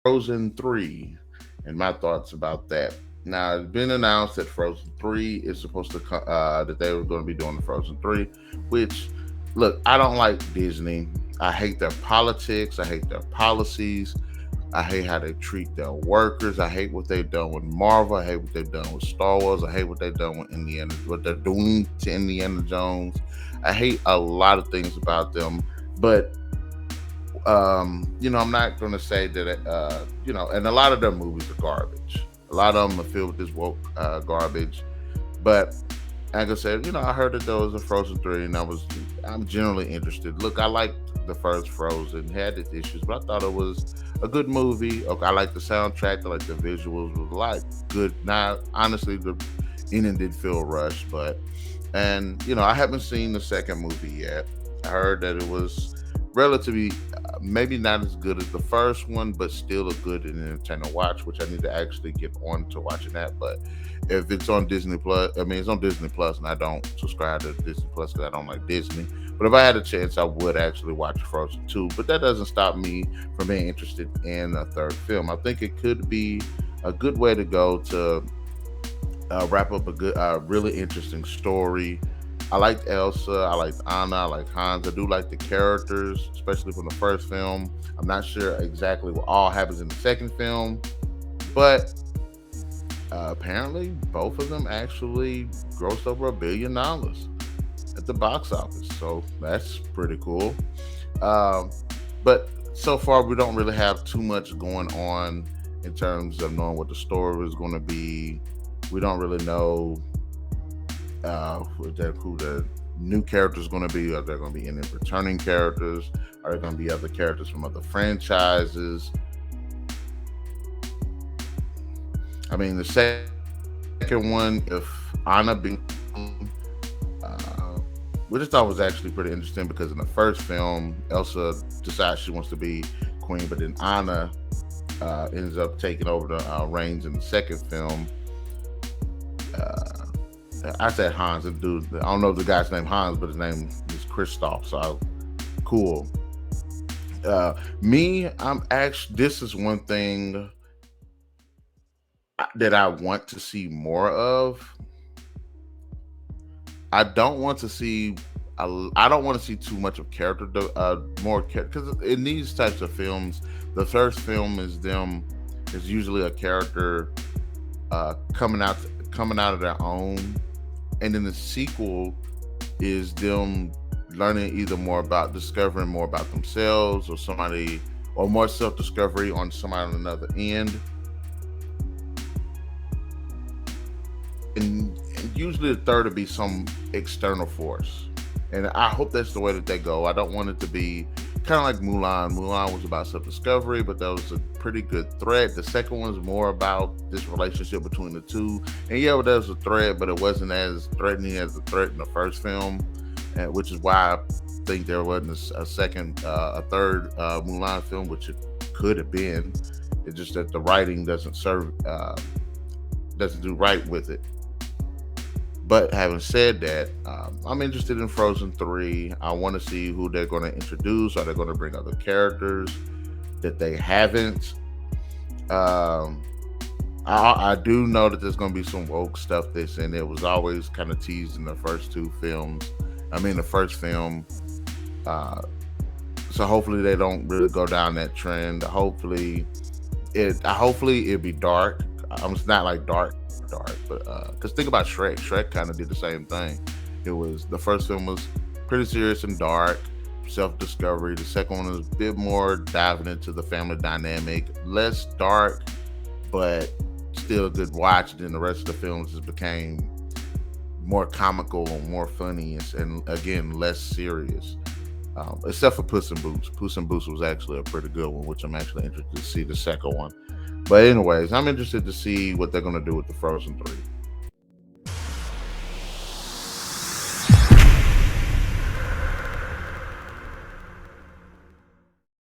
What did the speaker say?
Frozen 3 and my thoughts about that. Now, it's been announced that Frozen 3 is supposed to that they were going to be doing the Frozen 3, which, look, I don't like Disney. I hate their politics. I hate their policies. I hate how they treat their workers. I hate what they've done with Marvel. I hate what they've done with Star Wars. I hate what they've done with Indiana, what they're doing to Indiana Jones. I hate a lot of things about them. But I'm not going to say that, and a lot of their movies are garbage. A lot of them are filled with this woke garbage. But like I said, I heard that there was a Frozen 3, and I'm generally interested. Look, I liked the first Frozen, had its issues, but I thought it was a good movie. Okay, I like the soundtrack, I like the visuals, was a lot good. Now, honestly, the ending did feel rushed, and I haven't seen the second movie yet. I heard that it was relatively, maybe not as good as the first one, but still a good and entertaining watch, which I need to actually get on to watching that. But if it's on Disney Plus, I mean, it's on Disney Plus, and I don't subscribe to Disney Plus because I don't like Disney. But if I had a chance, I would actually watch Frozen 2. But that doesn't stop me from being interested in a third film. I think it could be a good way to go to wrap up a good, really interesting story. I liked Elsa, I liked Anna, I like Hans. I do like the characters, especially from the first film. I'm not sure exactly what all happens in the second film, but apparently both of them actually grossed over $1 billion at the box office, so that's pretty cool. Um, but so far, we don't really have too much going on in terms of knowing what the story is going to be. We don't really know who the new characters going to be. Are there going to be any returning characters? Are there going to be other characters from other franchises? I mean, the second one, if Anna being, which I thought was actually pretty interesting because in the first film, Elsa decides she wants to be queen, but then Anna ends up taking over the reins in the second film. I said Hans, the dude. I don't know if the guy's name Hans, but his name is Kristoff. So cool. Me, I'm actually. This is one thing that I want to see more of. I don't want to see. I don't want to see too much of character, more character, because in these types of films, the first film is usually a character coming out of their own, and then the sequel is them learning either discovering more about themselves, or more self-discovery on somebody on another end. And usually the third would be some external force. And I hope that's the way that they go. I don't want it to be kind of like Mulan. Mulan was about self-discovery, but that was a pretty good thread. The second one's more about this relationship between the two. And yeah, well, there was a thread, but it wasn't as threatening as the threat in the first film, which is why I think there wasn't a third Mulan film, which it could have been. It's just that the writing doesn't do right with it. But having said that, I'm interested in Frozen 3. I want to see who they're going to introduce. Are they going to bring other characters that they haven't? I do know that there's going to be some woke stuff that's in there. It was always kind of teased in the first two films. I mean, the first film. So hopefully they don't really go down that trend. Hopefully it'll be dark. It's not like dark, but because think about Shrek. Shrek kind of did the same thing. The first film was pretty serious and dark, self-discovery. The second one was a bit more diving into the family dynamic, less dark, but still a good watch. Then the rest of the films just became more comical and more funny, and again less serious. Except for Puss in Boots. Puss in Boots was actually a pretty good one, which I'm actually interested to see the second one. But anyways, I'm interested to see what they're going to do with the Frozen 3.